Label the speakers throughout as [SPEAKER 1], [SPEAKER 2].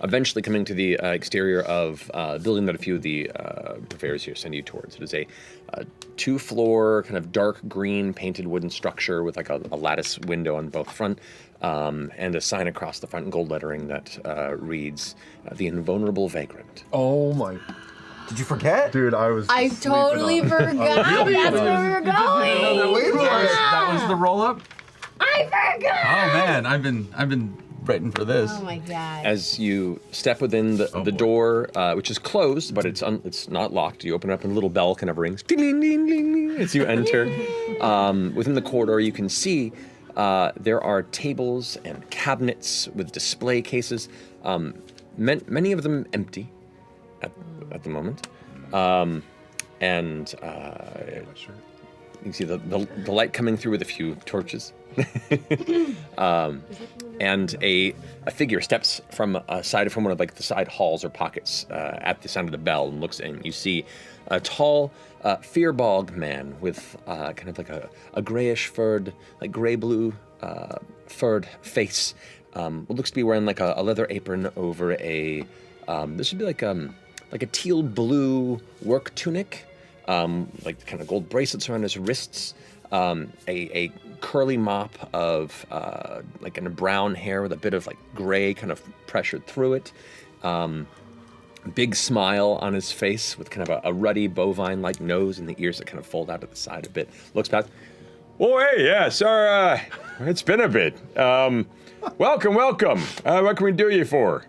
[SPEAKER 1] eventually coming to the exterior of the building that a few of the purveyors here send you towards. It is a 2-floor, kind of dark green painted wooden structure with like a lattice window on both front, and a sign across the front in gold lettering that reads, "The Invulnerable Vagrant."
[SPEAKER 2] Oh my.
[SPEAKER 3] Did you forget?
[SPEAKER 2] Dude,
[SPEAKER 4] I totally forgot. That's where we were going.
[SPEAKER 5] That was the roll-up?
[SPEAKER 4] I forgot.
[SPEAKER 5] Oh man, I've been waiting for this.
[SPEAKER 4] Oh my god.
[SPEAKER 1] As you step within the door, which is closed, but it's not locked, you open it up and a little bell kind of rings ding, ding, ding, ding, ding, as you enter. Within the corridor, you can see there are tables and cabinets with display cases, many of them empty at the moment. And you can see the light coming through with a few torches. And a figure steps from one of like the side halls or pockets at the sound of the bell and looks in. You see a tall Firbolg man with kind of like a grayish furred, like gray-blue furred face. What looks to be wearing like a leather apron over a, this would be like a teal blue work tunic, like kind of gold bracelets around his wrists. A curly mop of like in a brown hair with a bit of like gray kind of pressured through it. Big smile on his face with kind of a ruddy bovine-like nose and the ears that kind of fold out to the side a bit. Looks past. Oh, hey, yeah, sorry, it's been a bit. Welcome. What can we do you for?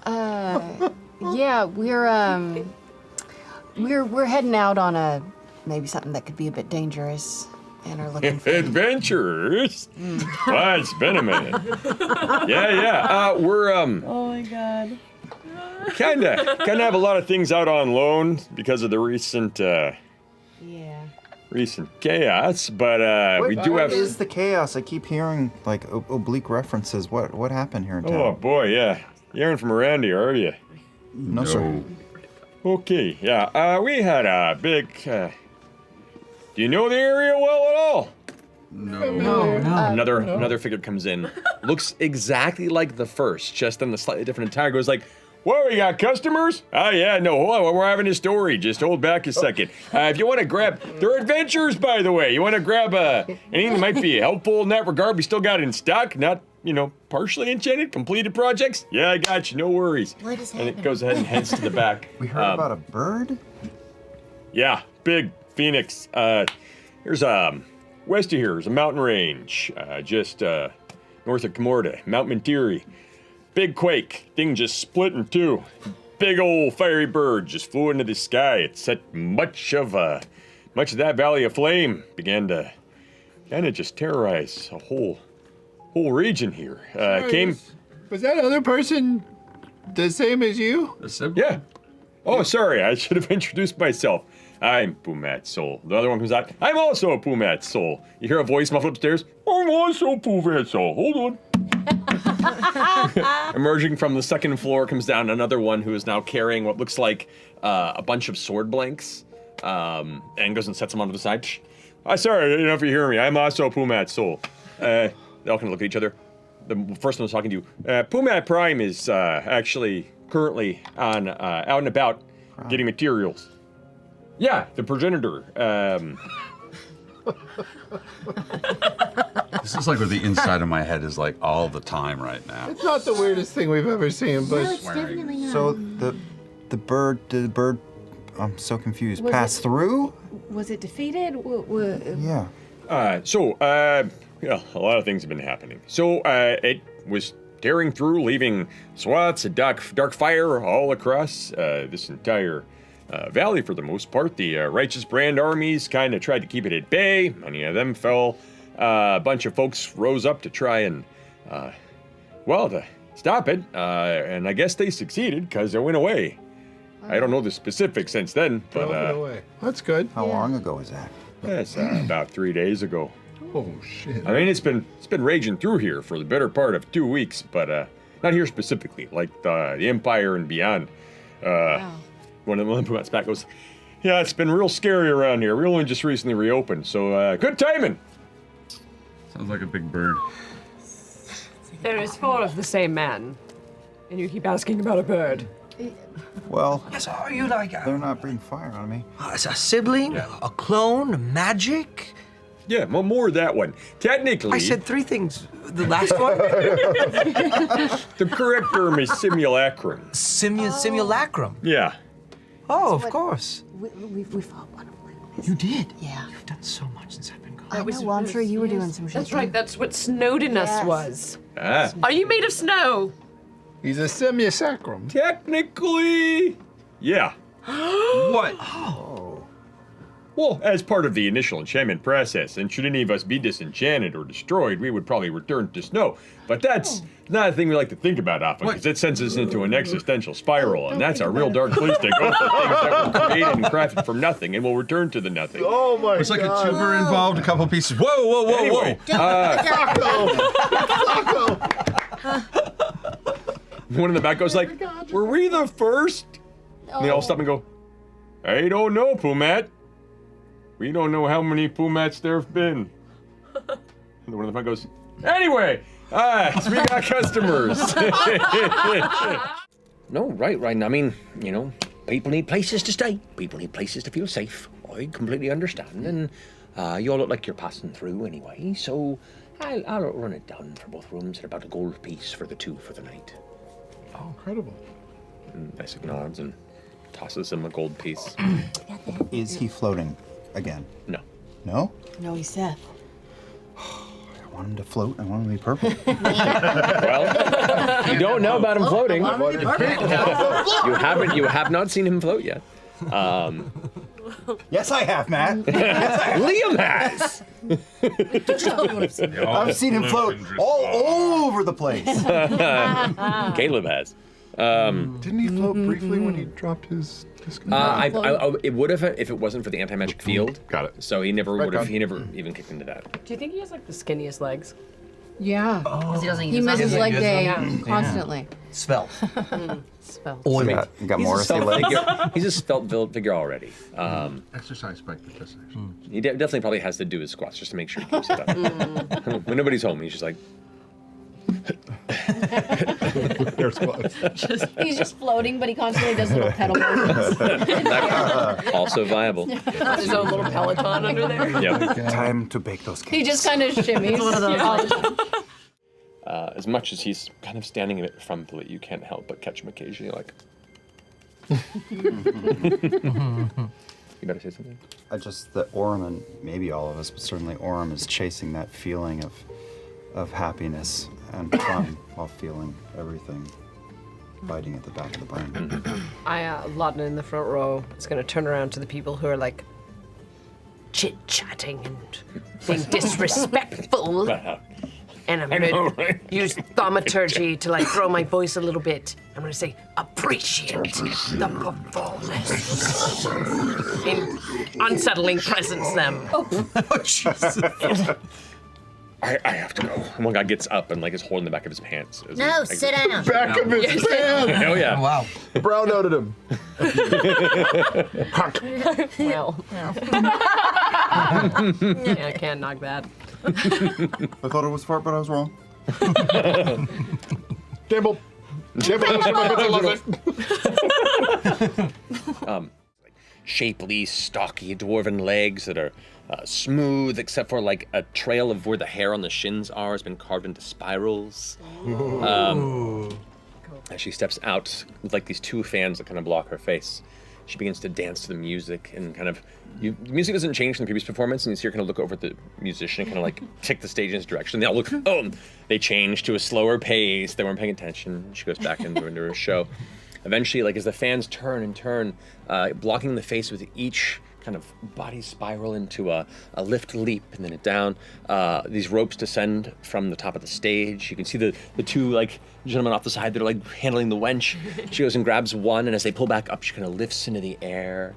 [SPEAKER 4] Yeah, we're heading out on maybe something that could be a bit dangerous, and are looking for
[SPEAKER 1] adventurers. Well, it's been a minute. Yeah. We're
[SPEAKER 4] Oh my god.
[SPEAKER 1] kind of have a lot of things out on loan because of the recent chaos, but we do have.
[SPEAKER 3] What is the chaos? I keep hearing like oblique references. What happened here in town?
[SPEAKER 1] Oh boy, yeah. You aren't from around here, are you?
[SPEAKER 3] No, sir.
[SPEAKER 1] Okay, yeah. We had a big. Do you know the area well at all?
[SPEAKER 5] No.
[SPEAKER 1] Another figure comes in. Looks exactly like the first, just in a slightly different attire. Goes like, "Whoa, you got customers? Oh yeah, no, hold on, we're having a story. Just hold back a second. If you want to grab, they're adventures, by the way. You want to grab anything that might be helpful in that regard? We still got it in stock, not partially enchanted, completed projects. Yeah, I got you. No worries."
[SPEAKER 4] What is
[SPEAKER 1] and
[SPEAKER 4] happening?
[SPEAKER 1] it goes ahead and heads to the back.
[SPEAKER 3] We heard about a bird?
[SPEAKER 1] Yeah, big phoenix. Here's west of here is a mountain range, just north of Comorta, Mount Mentiri. Big quake, thing just split in two. Big old fiery bird just flew into the sky. It set much of that valley aflame. Began to kind of just terrorize a whole region here.
[SPEAKER 2] Was that other person the same as you?
[SPEAKER 1] Yeah. Oh, sorry, I should have introduced myself. I'm Pumat Soul. The other one comes out. I'm also a Pumat Soul. You hear a voice muffled upstairs. I'm also Pumat Soul. Hold on. Emerging from the second floor comes down another one who is now carrying what looks like a bunch of sword blanks, and goes and sets them onto the side. Sorry, I don't know if you hear me. I'm also Pumat Soul. They all kind of look at each other. The first one was talking to you. Pumat Prime is actually currently on out and about getting materials. Yeah, the progenitor.
[SPEAKER 5] This is like where the inside of my head is like all the time right now.
[SPEAKER 2] It's not the weirdest thing we've ever seen, but
[SPEAKER 4] No, it's definitely not.
[SPEAKER 3] So the bird, did the bird, I'm so confused, pass through?
[SPEAKER 4] Was it defeated?
[SPEAKER 3] Yeah.
[SPEAKER 1] A lot of things have been happening. So, it was tearing through, leaving swaths of dark fire all across this entire valley for the most part. The Righteous Brand armies kind of tried to keep it at bay. Many of them fell. A bunch of folks rose up to try and, to stop it. And I guess they succeeded because it went away. I don't know the specifics since then, but
[SPEAKER 2] away. That's good.
[SPEAKER 3] How long ago was that?
[SPEAKER 1] that's about 3 days ago.
[SPEAKER 2] Oh shit.
[SPEAKER 1] I mean, it's been raging through here for the better part of 2 weeks, but not here specifically, like the Empire and beyond.
[SPEAKER 4] Wow.
[SPEAKER 1] One of them who back goes, "Yeah, it's been real scary around here. We only just recently reopened, so good timing."
[SPEAKER 5] Sounds like a big bird.
[SPEAKER 6] There is 4 of the same man. And you keep asking about a bird.
[SPEAKER 3] Well,
[SPEAKER 7] Yes, are you like
[SPEAKER 3] they're not breathing fire on me.
[SPEAKER 7] a sibling, a clone, magic?
[SPEAKER 1] Yeah, more of that one. Technically,
[SPEAKER 7] I said 3 things. The last one?
[SPEAKER 1] the correct term is simulacrum.
[SPEAKER 7] Simulacrum.
[SPEAKER 1] Yeah.
[SPEAKER 7] Oh, of course.
[SPEAKER 4] We fought one of them.
[SPEAKER 7] You did?
[SPEAKER 4] Yeah.
[SPEAKER 7] You've done so much since I've been gone.
[SPEAKER 4] I know, well, I'm sure you were doing some shit.
[SPEAKER 6] That's right, that's what Snowdenness
[SPEAKER 4] Yes.
[SPEAKER 6] was.
[SPEAKER 1] Ah.
[SPEAKER 6] Are you made of snow?
[SPEAKER 2] He's a simulacrum.
[SPEAKER 1] Technically, yeah.
[SPEAKER 5] What?
[SPEAKER 1] Well, as part of the initial enchantment process, and should any of us be disenchanted or destroyed, we would probably return to snow. But that's not a thing we like to think about often, because it sends us into an existential spiral, and that's a real dark place to go for things that were created and crafted from nothing, and will return to the nothing.
[SPEAKER 2] Oh my
[SPEAKER 5] It's like a tuber involved, a couple pieces. Whoa,
[SPEAKER 1] Anyway, one in the back goes like, "Were we the first?" And they all stop and go, "I don't know, Pumat. We don't know how many Pumats there have been." And the one in the front goes, "Anyway, so we got customers." No, right. I mean, people need places to stay. People need places to feel safe. I completely understand. And you all look like you're passing through anyway, so I'll run it down for both rooms at about a gold piece for the 2 for the night.
[SPEAKER 2] Oh, incredible.
[SPEAKER 1] And Essek nods and tosses him a gold piece.
[SPEAKER 3] Is he floating again?
[SPEAKER 1] No.
[SPEAKER 3] No?
[SPEAKER 4] No, he's Seth.
[SPEAKER 3] I want him to float. I want him to be purple.
[SPEAKER 1] Well, you don't know about him floating. You have not seen him float yet.
[SPEAKER 3] Yes, I have, Matt.
[SPEAKER 1] Liam has.
[SPEAKER 3] I've seen him float all over the place.
[SPEAKER 1] Caleb has.
[SPEAKER 2] Didn't he float briefly when he dropped his
[SPEAKER 1] It would have if it wasn't for the anti-magic field.
[SPEAKER 5] Got it.
[SPEAKER 1] So he never would have.
[SPEAKER 2] on.
[SPEAKER 1] He never even kicked into that.
[SPEAKER 6] Do you think he has like the skinniest legs?
[SPEAKER 4] Yeah.
[SPEAKER 8] He doesn't
[SPEAKER 4] He
[SPEAKER 8] use
[SPEAKER 4] misses
[SPEAKER 8] them.
[SPEAKER 4] leg day
[SPEAKER 6] Yeah.
[SPEAKER 4] constantly.
[SPEAKER 7] Spell.
[SPEAKER 4] Spell.
[SPEAKER 7] Oily.
[SPEAKER 3] Got
[SPEAKER 1] He's a
[SPEAKER 3] Morrissey
[SPEAKER 1] svelte
[SPEAKER 3] legs.
[SPEAKER 1] figure. He's a svelte figure already.
[SPEAKER 5] Exercise spike participation.
[SPEAKER 1] He definitely probably has to do his squats just to make sure he keeps it up. When nobody's home, he's just like.
[SPEAKER 4] He's just floating, but he constantly does little pedal motions.
[SPEAKER 1] Also viable.
[SPEAKER 6] His own little Peloton under there.
[SPEAKER 1] Yep.
[SPEAKER 3] Time to bake those cakes.
[SPEAKER 4] He just kind of shimmies.
[SPEAKER 8] One of those,
[SPEAKER 4] all the time.
[SPEAKER 1] As much as he's kind of standing a bit frontally, you can't help but catch him occasionally, like. You better say something.
[SPEAKER 3] Just that Orym, and maybe all of us, but certainly Orym, is chasing that feeling of happiness and fun while feeling everything biting at the back of the brain.
[SPEAKER 6] Laudna in the front row is going to turn around to the people who are like chit-chatting and being disrespectful. And I'm going to use thaumaturgy to like throw my voice a little bit. I'm going to say, appreciate the performance. In unsettling presence them.
[SPEAKER 1] I have to go. And one guy gets up and like is holding the back of his pants. as he
[SPEAKER 8] No,
[SPEAKER 1] exits.
[SPEAKER 8] sit down.
[SPEAKER 2] back of his pants.
[SPEAKER 1] Hell yeah.
[SPEAKER 7] Wow.
[SPEAKER 2] Brown noted him.
[SPEAKER 6] Well. Yeah, I can't knock that.
[SPEAKER 3] I thought it was fart, but I was wrong.
[SPEAKER 2] Gamble.
[SPEAKER 1] Shapely, stocky, dwarven legs that are smooth, except for like a trail of where the hair on the shins are has been carved into spirals. As she steps out with like these 2 fans that kind of block her face, she begins to dance to the music and kind of. The music doesn't change from the previous performance, and you see her kind of look over at the musician and kind of like tick the stage in his direction. They all look, they change to a slower pace. They weren't paying attention. She goes back into her show. Eventually, like as the fans turn and turn, blocking the face with each kind of body spiral into a lift leap and then a down. These ropes descend from the top of the stage. You can see the 2 like gentlemen off the side that are like handling the wench. She goes and grabs one, and as they pull back up, she kind of lifts into the air.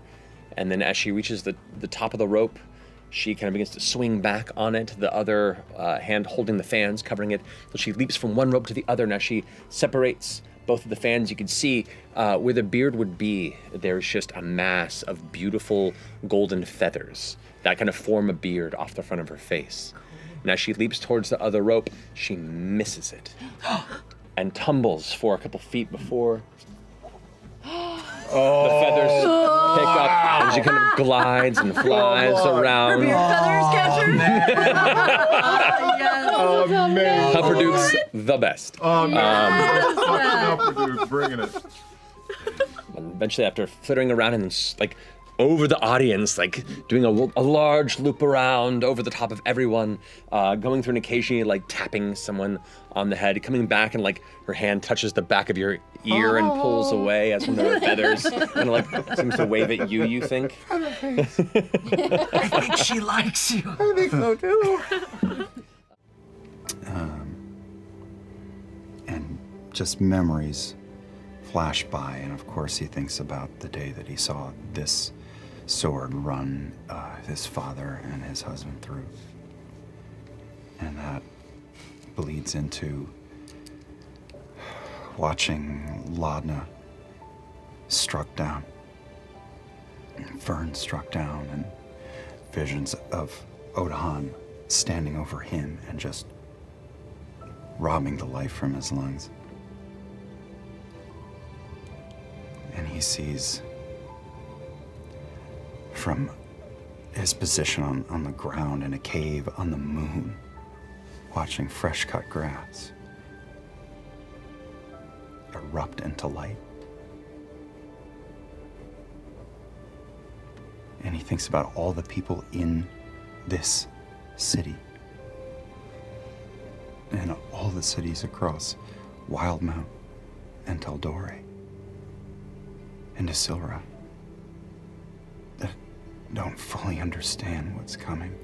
[SPEAKER 1] And then as she reaches the top of the rope, she kind of begins to swing back on it, the other hand holding the fans, covering it. So she leaps from one rope to the other, and as she separates both of the fans, you can see where the beard would be, there's just a mass of beautiful golden feathers that kind of form a beard off the front of her face. And as she leaps towards the other rope, she misses it. and tumbles for a couple feet before the feathers pick up, and she kind of glides and flies around.
[SPEAKER 4] Feathers catcher?
[SPEAKER 2] Oh, man.
[SPEAKER 1] Pupperduke's the best.
[SPEAKER 2] Fucking up, dude. Bringing it.
[SPEAKER 1] And eventually, after flittering around and like over the audience, like doing a large loop around over the top of everyone, going through and occasionally like tapping someone on the head, coming back and like her hand touches the back of your ear and pulls away as one of the feathers kind of like seems to wave at you, you think.
[SPEAKER 7] I think she likes you.
[SPEAKER 2] I think so, too.
[SPEAKER 3] And just memories flash by, and of course he thinks about the day that he saw this sword run his father and his husband through. And that bleeds into watching Laudna struck down, and Fern struck down, and visions of Odahan standing over him and just robbing the life from his lungs. And he sees from his position on the ground in a cave on the moon, watching fresh cut grass erupt into light. And he thinks about all the people in this city and all the cities across Wildmount and Teldore and Isilra that don't fully understand what's coming.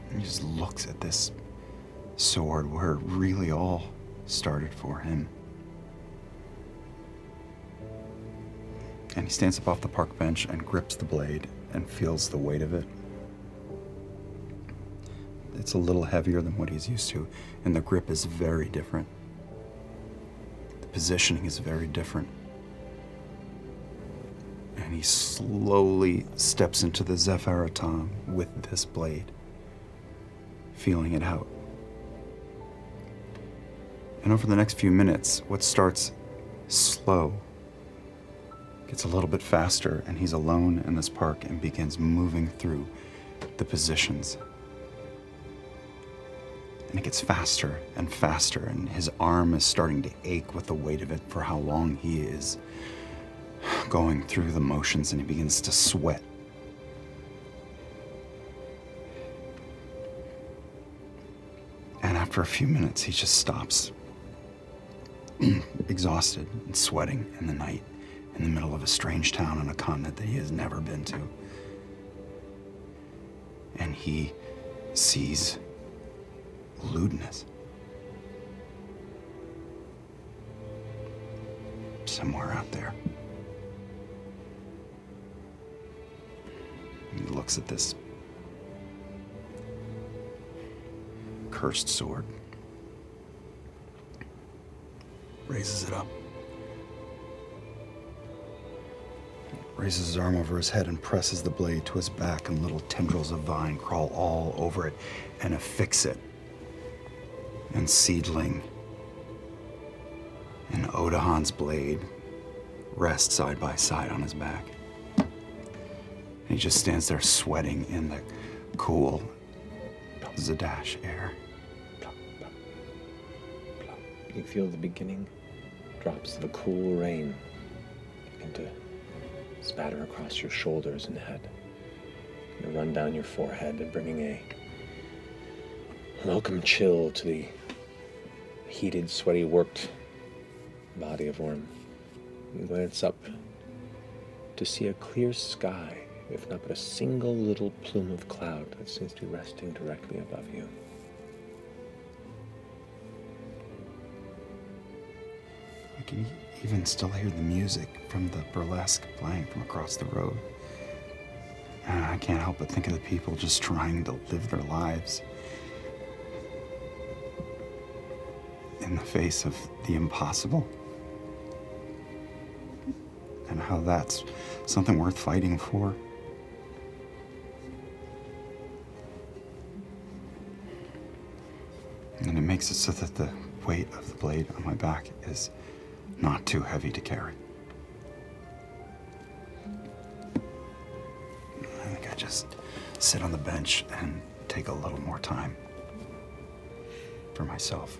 [SPEAKER 3] And he just looks at this sword where it really all started for him. And he stands up off the park bench and grips the blade and feels the weight of it. It's a little heavier than what he's used to, and the grip is very different. The positioning is very different. And he slowly steps into the Zephiratom with this blade, feeling it out. And over the next few minutes, what starts slow gets a little bit faster, and he's alone in this park and begins moving through the positions. And it gets faster and faster, and his arm is starting to ache with the weight of it for how long he is going through the motions, and he begins to sweat. And after a few minutes, he just stops, exhausted and sweating in the night, in the middle of a strange town on a continent that he has never been to. And he sees lewdness somewhere out there. He looks at this cursed sword, raises it up, raises his arm over his head and presses the blade to his back, and little tendrils of vine crawl all over it and affix it. And Seedling and Odahan's blade rest side by side on his back. And he just stands there sweating in the cool Zadash air.
[SPEAKER 1] You feel the beginning drops of a cool rain begin to spatter across your shoulders and head, and run down your forehead, and bringing a welcome chill to the heated, sweaty, worked body of Orym. You glance up to see a clear sky, if not but a single little plume of cloud that seems to be resting directly above you.
[SPEAKER 3] I can even still hear the music from the burlesque playing from across the road. And I can't help but think of the people just trying to live their lives in the face of the impossible. And how that's something worth fighting for. And it makes it so that the weight of the blade on my back is not too heavy to carry. I think I just sit on the bench and take a little more time for myself.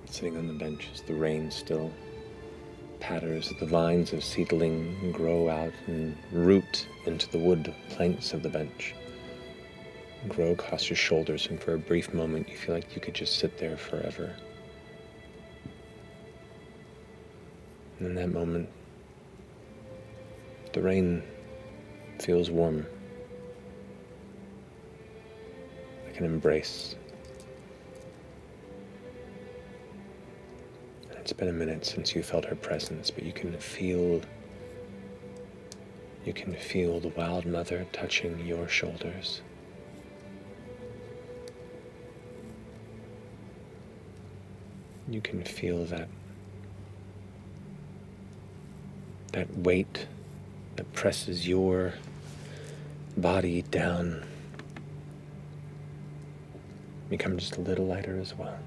[SPEAKER 1] Sitting on the bench as the rain still patters, the vines of seedling grow out and root into the wood planks of the bench. Grow across your shoulders, and for a brief moment you feel like you could just sit there forever. And in that moment, the rain feels warm, like an embrace. And it's been a minute since you felt her presence, but you can feel the Wild Mother touching your shoulders. You can feel that weight that presses your body down become just a little lighter as well.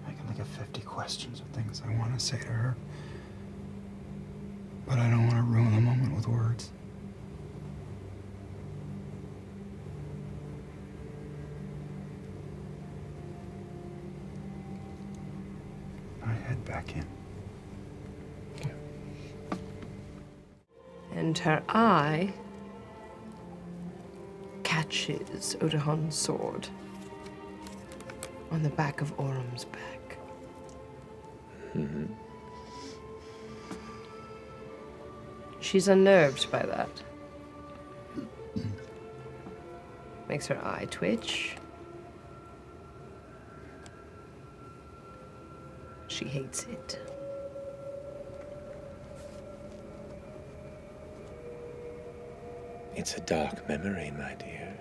[SPEAKER 3] I can think of 50 questions of things I want to say to her, but I don't want to ruin the moment with words. I head back in.
[SPEAKER 6] And her eye catches Odahan's sword on the back of Orym's back.
[SPEAKER 1] Mm-hmm.
[SPEAKER 6] She's unnerved by that. Makes her eye twitch. She hates it.
[SPEAKER 1] It's a dark memory, my dear.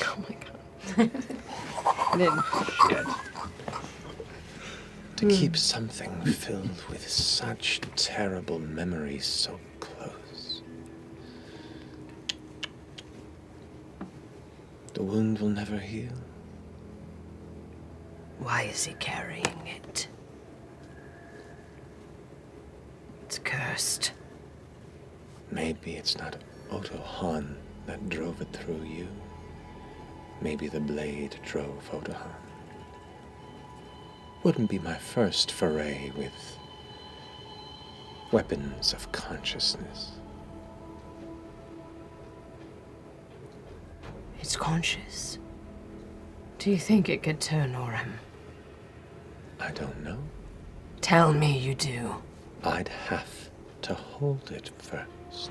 [SPEAKER 6] Oh my god. I didn't.
[SPEAKER 1] Shit. To keep something filled with such terrible memories so close. The wound will never heal.
[SPEAKER 6] Why is he carrying it? It's cursed.
[SPEAKER 1] Maybe it's not Odahan that drove it through you. Maybe the blade drove Odahan. Wouldn't be my first foray with weapons of consciousness.
[SPEAKER 6] It's conscious. Do you think it could turn Orym?
[SPEAKER 1] I don't know.
[SPEAKER 6] Tell me you do.
[SPEAKER 1] I'd have to hold it first.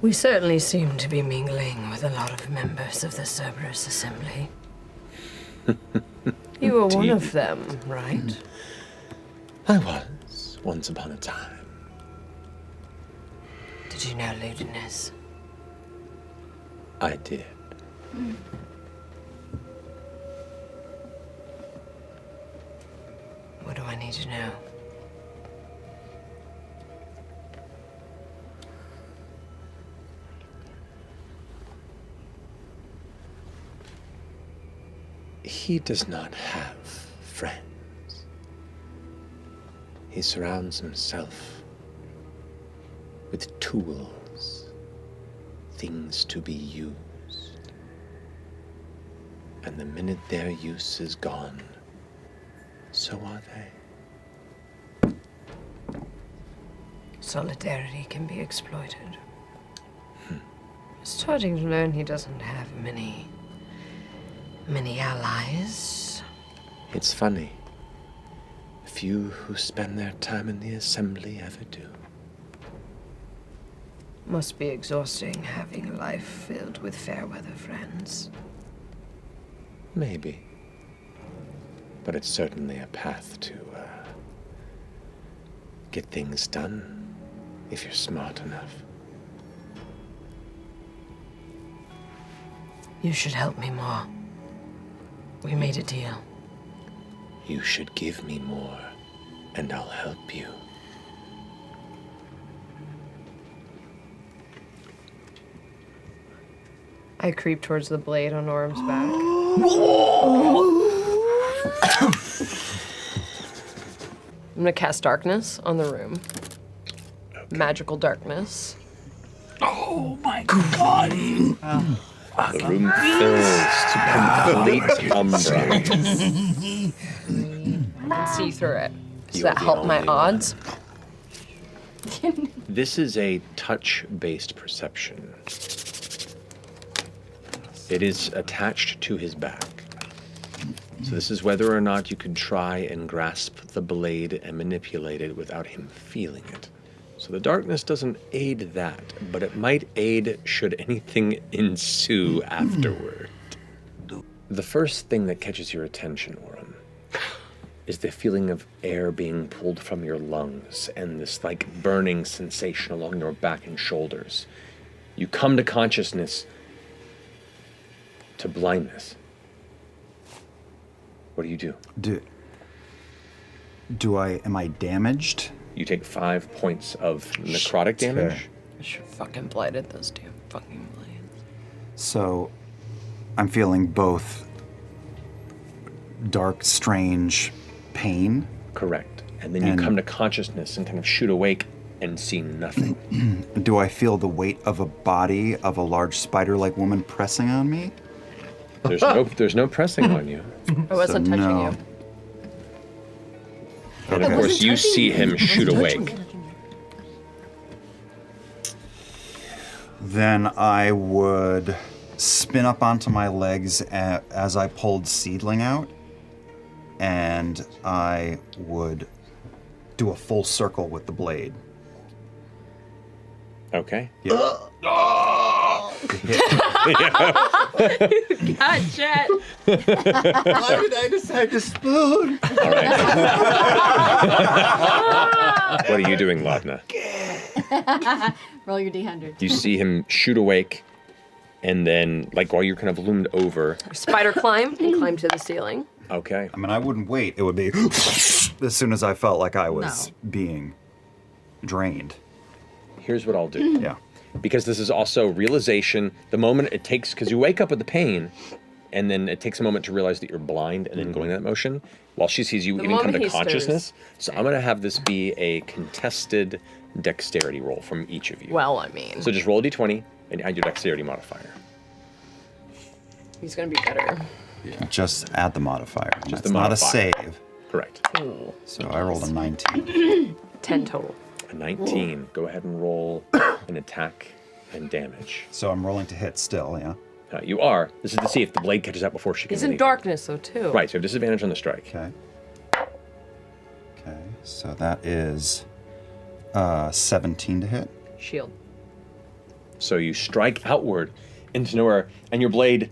[SPEAKER 6] We certainly seem to be mingling with a lot of members of the Cerberus Assembly. You were one of them, right?
[SPEAKER 1] I was, once upon a time.
[SPEAKER 6] Did you know Laudna's?
[SPEAKER 1] I did.
[SPEAKER 6] What do I need to know?
[SPEAKER 1] He does not have friends. He surrounds himself with tools, things to be used. And the minute their use is gone, so are they.
[SPEAKER 6] Solidarity can be exploited. Starting to learn he doesn't have many allies.
[SPEAKER 1] It's funny. Few who spend their time in the assembly ever do.
[SPEAKER 6] Must be exhausting having a life filled with fair weather friends.
[SPEAKER 1] Maybe. But it's certainly a path to get things done, if you're smart enough.
[SPEAKER 6] You should help me more. We made a deal.
[SPEAKER 1] You should give me more, and I'll help you.
[SPEAKER 6] I creep towards the blade on Orym's back. I'm gonna cast darkness on the room. Magical darkness.
[SPEAKER 2] Oh my god.
[SPEAKER 1] The room fills to complete umbra.
[SPEAKER 6] I can see through it. Does
[SPEAKER 1] You
[SPEAKER 6] that
[SPEAKER 1] are the
[SPEAKER 6] help my
[SPEAKER 1] only one.
[SPEAKER 6] odds?
[SPEAKER 1] This is a touch-based perception. It is attached to his back. So this is whether or not you can try and grasp the blade and manipulate it without him feeling it. So the darkness doesn't aid that, but it might aid should anything ensue afterward. The first thing that catches your attention, Orym, is the feeling of air being pulled from your lungs and this like burning sensation along your back and shoulders. You come to consciousness to blindness. What do?
[SPEAKER 3] Am I damaged?
[SPEAKER 1] You take 5 points of necrotic damage.
[SPEAKER 3] Okay.
[SPEAKER 6] I should fucking blighted those damn fucking blades.
[SPEAKER 3] So I'm feeling both dark, strange pain.
[SPEAKER 1] Correct. And then you come to consciousness and kind of shoot awake and see nothing.
[SPEAKER 3] Do I feel the weight of a body of a large spider-like woman pressing on me?
[SPEAKER 1] There's no pressing on you.
[SPEAKER 6] I wasn't touching
[SPEAKER 3] no.
[SPEAKER 6] you.
[SPEAKER 1] And of course you see him shoot awake.
[SPEAKER 3] Then I would spin up onto my legs as I pulled Seedling out, and I would do a full circle with the blade.
[SPEAKER 1] Okay.
[SPEAKER 3] Yeah.
[SPEAKER 6] God, Jet.
[SPEAKER 2] Why did I decide to spoon?
[SPEAKER 1] All right. What are you doing, Laudna?
[SPEAKER 4] Roll your d100.
[SPEAKER 1] You see him shoot awake, and then, like, while you're kind of loomed over.
[SPEAKER 6] Spider climb and climb to the ceiling.
[SPEAKER 1] Okay.
[SPEAKER 3] I mean, I wouldn't wait. It would be as soon as I felt like I was being drained.
[SPEAKER 1] Here's what I'll do.
[SPEAKER 3] Yeah.
[SPEAKER 1] Because this is also realization, the moment it takes, because you wake up with the pain, and then it takes a moment to realize that you're blind, and then going that motion, while she sees you even come
[SPEAKER 6] moment
[SPEAKER 1] to
[SPEAKER 6] he
[SPEAKER 1] consciousness. So I'm going to have this be a contested dexterity roll from each of you.
[SPEAKER 6] Well, I mean,
[SPEAKER 1] So just roll a d20 and add your dexterity modifier.
[SPEAKER 6] he's gonna be better.
[SPEAKER 3] Just add the modifier.
[SPEAKER 1] Just
[SPEAKER 3] That's
[SPEAKER 1] the
[SPEAKER 3] not a
[SPEAKER 1] modifier.
[SPEAKER 3] save.
[SPEAKER 1] Correct.
[SPEAKER 6] Ooh,
[SPEAKER 3] So I rolled a 19.
[SPEAKER 6] 10 total.
[SPEAKER 1] A 19. Go ahead and roll an attack and damage.
[SPEAKER 3] So I'm rolling to hit still, yeah?
[SPEAKER 1] You are. This is to see if the blade catches up before she can
[SPEAKER 6] He's in
[SPEAKER 1] leave.
[SPEAKER 6] darkness, though, too.
[SPEAKER 1] Right, so you have disadvantage on the strike.
[SPEAKER 3] Okay. Okay, so that is 17 to hit.
[SPEAKER 6] Shield.
[SPEAKER 1] So you strike outward into nowhere, and your blade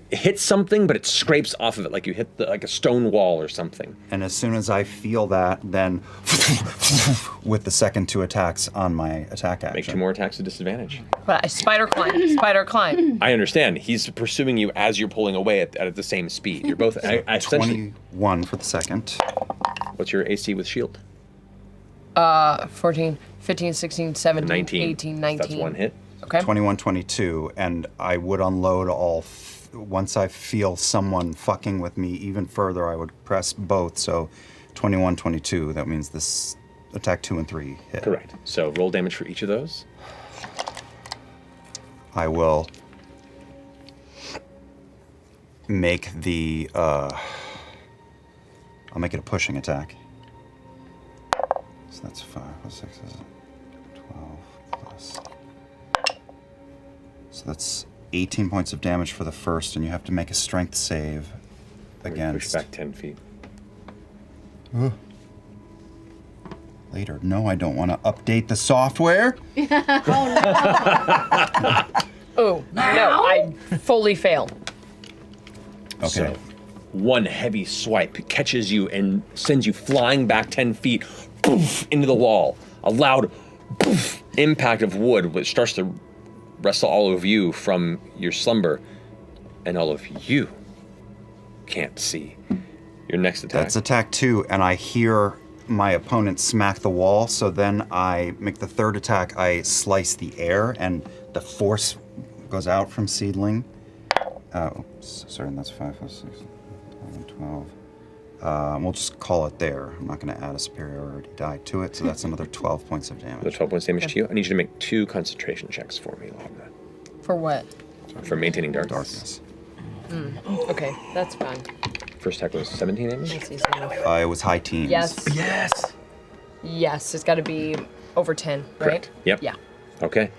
[SPEAKER 1] hits something, but it scrapes off of it like you hit like a stone wall or something.
[SPEAKER 3] And as soon as I feel that, then with the second 2 attacks on my attack action.
[SPEAKER 1] Make 2 more attacks at disadvantage.
[SPEAKER 6] But I spider climb. Spider climb.
[SPEAKER 1] I understand. He's pursuing you as you're pulling away at the same speed. You're both. I essentially.
[SPEAKER 3] 21 for the second.
[SPEAKER 1] What's your AC with shield?
[SPEAKER 6] 14, 15, 16, 17,
[SPEAKER 1] 19.
[SPEAKER 6] 18, 19.
[SPEAKER 1] That's one hit.
[SPEAKER 6] Okay.
[SPEAKER 3] 21, 22, and I would unload all. Once I feel someone fucking with me even further, I would press both. So 21, 22, that means this attack 2 and 3 hit.
[SPEAKER 1] Correct. So roll damage for each of those.
[SPEAKER 3] I will make the, I'll make it a pushing attack. So that's 5 plus 6 is 12 plus. So that's 18 points of damage for the first, and you have to make a strength save
[SPEAKER 1] Push
[SPEAKER 3] against.
[SPEAKER 1] back 10 feet.
[SPEAKER 3] Later. No, I don't want to update the software.
[SPEAKER 6] Oh, no, I fully fail.
[SPEAKER 3] Okay.
[SPEAKER 1] So, one heavy swipe catches you and sends you flying back 10 feet poof, into the wall. A loud poof, impact of wood, which starts to wrestle all of you from your slumber, and all of you can't see. Your next attack.
[SPEAKER 3] That's attack 2, and I hear my opponent smack the wall, so then I make the third attack. I slice the air, and the force goes out from Seedling. Sorry, that's 5, 6, 11, 12. We'll just call it there. I'm not going to add a superiority die to it, so that's another 12 points of damage.
[SPEAKER 1] The 12 points damage to you. I need you to make 2 concentration checks for me, Laudna.
[SPEAKER 8] For what?
[SPEAKER 1] For maintaining darkness.
[SPEAKER 8] Okay, that's fine.
[SPEAKER 1] First attack was 17 damage.
[SPEAKER 8] That's easy enough.
[SPEAKER 3] It was high teens.
[SPEAKER 8] Yes.
[SPEAKER 7] Yes.
[SPEAKER 8] Yes, it's got to be over 10, right?
[SPEAKER 1] Correct. Yep.
[SPEAKER 8] Yeah.
[SPEAKER 1] Okay.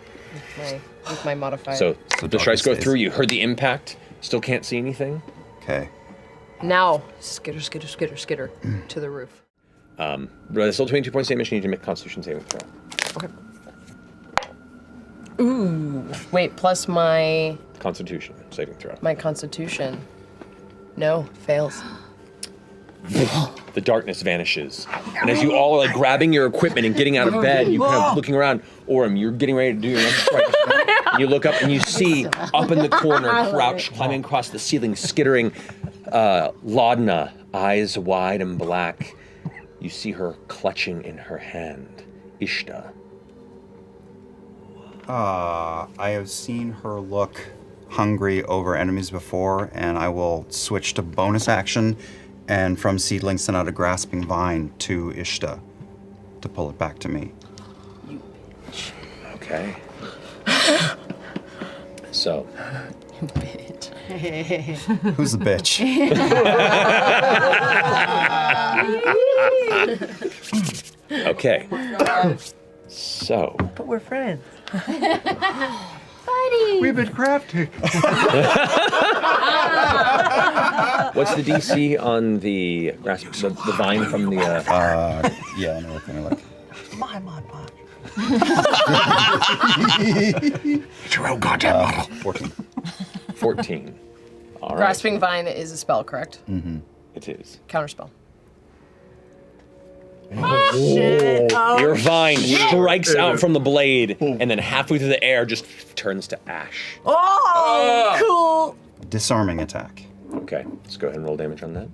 [SPEAKER 8] With my modifier.
[SPEAKER 1] So the strikes go
[SPEAKER 3] stays.
[SPEAKER 1] through. You heard the impact. Still can't see anything.
[SPEAKER 3] Okay.
[SPEAKER 8] Now, skitter, skitter, skitter, skitter to the roof.
[SPEAKER 1] But it's still 22 points damage. You need to make a Constitution saving throw.
[SPEAKER 8] Okay. Ooh. Wait, plus my
[SPEAKER 1] Constitution saving throw.
[SPEAKER 8] constitution. No, fails.
[SPEAKER 1] The darkness vanishes, and as you all are like grabbing your equipment and getting out of bed, you kind of looking around. Orym, you're getting ready to do your next strike. You look up and you see up in the corner, crouched, climbing across the ceiling, skittering, Laudna, eyes wide and black. You see her clutching in her hand, Ishta.
[SPEAKER 3] I have seen her look hungry over enemies before, and I will switch to bonus action, and from Seedling send out a grasping vine to Ishta to pull it back to me.
[SPEAKER 1] Okay. So.
[SPEAKER 3] Who's the bitch?
[SPEAKER 1] Okay. So.
[SPEAKER 6] But we're friends.
[SPEAKER 2] We've been crafting.
[SPEAKER 1] What's the DC on the the vine from the?
[SPEAKER 3] Yeah, I know what they're like.
[SPEAKER 6] My mod pod.
[SPEAKER 2] It's your own goddamn model.
[SPEAKER 3] 14.
[SPEAKER 1] 14. All right.
[SPEAKER 8] Grasping Vine is a spell, correct?
[SPEAKER 1] It is.
[SPEAKER 8] Counterspell.
[SPEAKER 1] Your vine strikes out from the blade, and then halfway through the air just turns to ash.
[SPEAKER 6] Oh, cool.
[SPEAKER 3] Disarming attack.
[SPEAKER 1] Okay, let's go ahead and roll damage on that.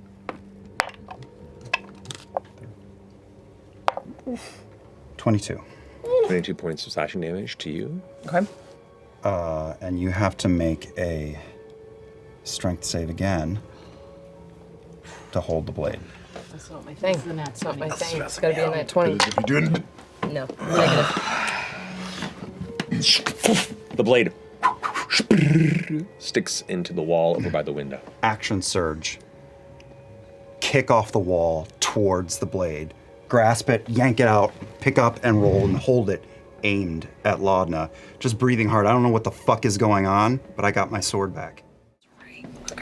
[SPEAKER 3] 22.
[SPEAKER 1] 22 points of slashing damage to you.
[SPEAKER 8] Okay.
[SPEAKER 3] And you have to make a strength save again to hold the blade.
[SPEAKER 8] That's not my thing. That's not my thing. It's got to be a nat 20.
[SPEAKER 2] If you didn't,
[SPEAKER 8] No. Negative.
[SPEAKER 1] The blade sticks into the wall over by the window.
[SPEAKER 3] Action surge. Kick off the wall towards the blade. Grasp it, yank it out, pick up and roll and hold it aimed at Laudna. Just breathing hard. I don't know what the fuck is going on, but I got my sword back.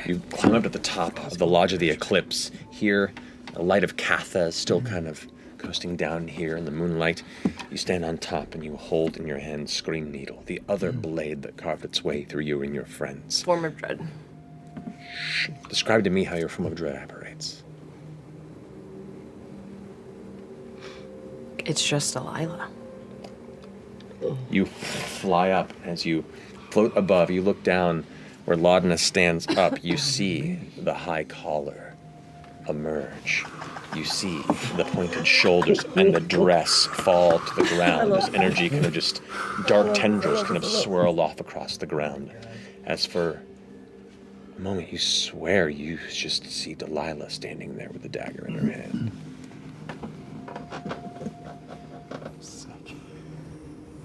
[SPEAKER 1] You climb up to the top of the Lodge of the Eclipse. Here, the light of Katha is still kind of coasting down here in the moonlight. You stand on top and you hold in your hand Scream Needle, the other blade that carved its way through you and your friends.
[SPEAKER 8] Form of dread.
[SPEAKER 1] Describe to me how your form of dread operates.
[SPEAKER 8] It's just Delilah.
[SPEAKER 1] You fly up. As you float above, you look down where Laudna stands up. You see the high collar emerge. You see the pointed shoulders and the dress fall to the ground. This energy kind of just, dark tendrils kind of swirl off across the ground. As for a moment, you swear you just see Delilah standing there with the dagger in her hand.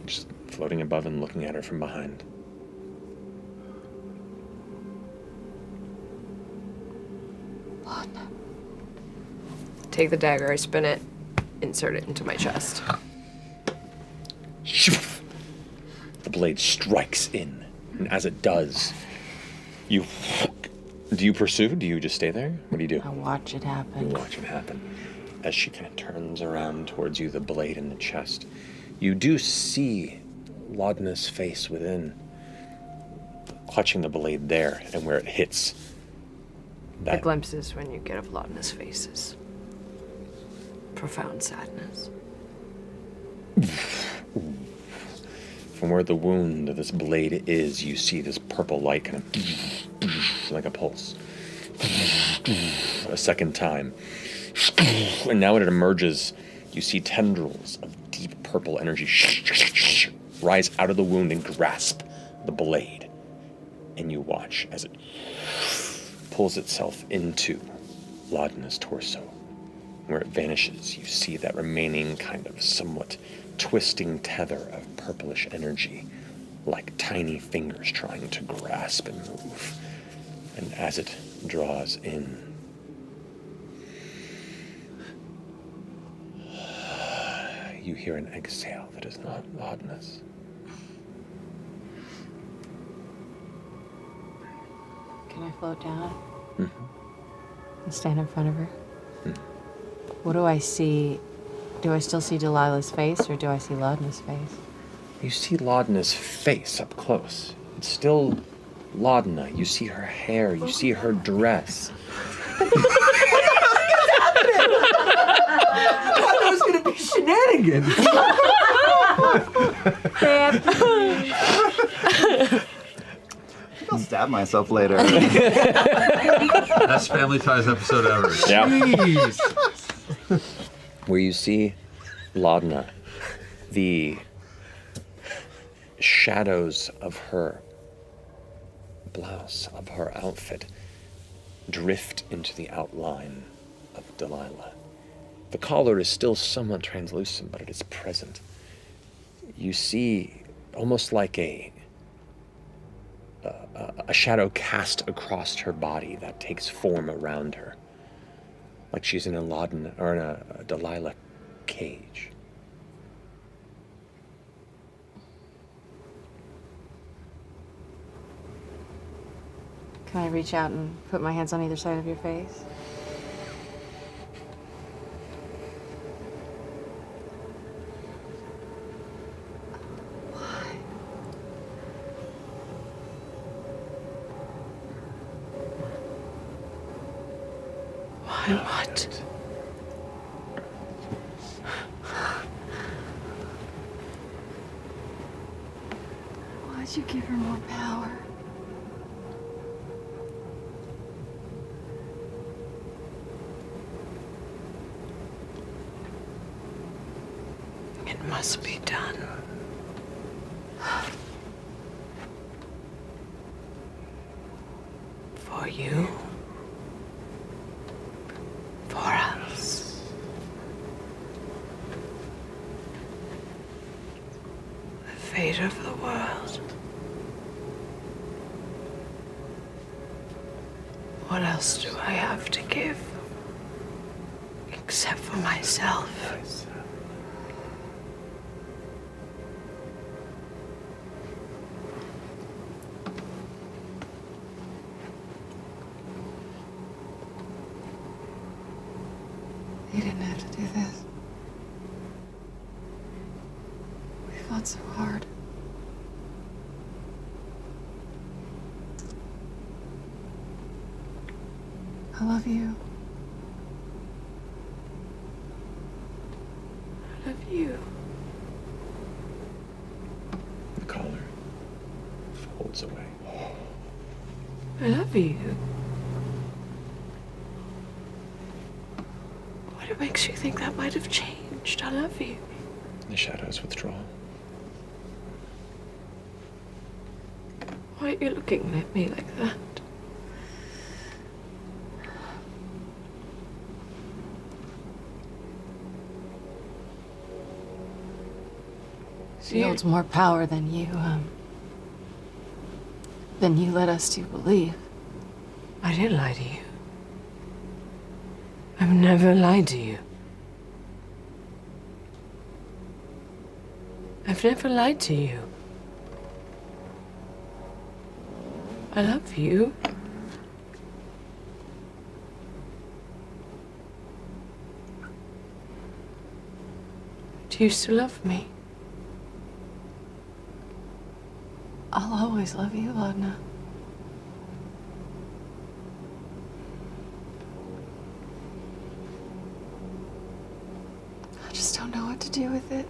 [SPEAKER 1] Just floating above and looking at her from behind.
[SPEAKER 8] Take the dagger, I spin it, insert it into my chest.
[SPEAKER 1] The blade strikes in, and as it does, do you pursue? Do you just stay there? What do you do?
[SPEAKER 4] I watch it happen.
[SPEAKER 1] You watch it happen. As she kind of turns around towards you, the blade in the chest, you do see Laudna's face within, clutching the blade there, and where it hits.
[SPEAKER 8] The glimpses when you get of Laudna's faces. Profound sadness.
[SPEAKER 1] From where the wound of this blade is, you see this purple light kind of like a pulse. A second time. And now when it emerges, you see tendrils of deep purple energy rise out of the wound and grasp the blade. and you watch as it pulls itself into Laudna's torso. Where it vanishes, you see that remaining kind of somewhat twisting tether of purplish energy, like tiny fingers trying to grasp and move. And as it draws in, you hear an exhale that is not Laudna's.
[SPEAKER 4] Can I float down
[SPEAKER 1] Mm-hmm.
[SPEAKER 4] and stand in front of her? What do I see? Do I still see Delilah's face, or do I see Laudna's face?
[SPEAKER 1] You see Laudna's face up close. It's still Laudna. You see her hair. You see her dress.
[SPEAKER 7] That was gonna be shenanigans.
[SPEAKER 3] I'll stab myself later.
[SPEAKER 5] Best Family Ties episode ever.
[SPEAKER 1] Yeah.
[SPEAKER 7] Jeez.
[SPEAKER 1] Where you see Laudna, the shadows of her blouse, of her outfit, drift into the outline of Delilah. The collar is still somewhat translucent, but it is present. You see almost like a shadow cast across her body that takes form around her, like she's in a Laudna or in a Delilah cage.
[SPEAKER 4] Can I reach out and put my hands on either side of your face?
[SPEAKER 6] Why what?
[SPEAKER 4] Why'd you give her more power?
[SPEAKER 6] It must be done. For you. For us. The fate of the world. What else do I have to give? Except for myself.
[SPEAKER 4] You didn't have to do this. We fought so hard. I love you.
[SPEAKER 6] I love you.
[SPEAKER 1] The collar folds away.
[SPEAKER 6] I love you. What makes you think that might have changed? I love you.
[SPEAKER 1] The shadows withdraw.
[SPEAKER 6] Why are you looking at me like that?
[SPEAKER 4] She holds more power than you led us to believe.
[SPEAKER 6] I didn't lie to you. I've never lied to you. I've never lied to you. I love you. Do you still love me?
[SPEAKER 4] I'll always love you, Laudna. I just don't know what to do with it.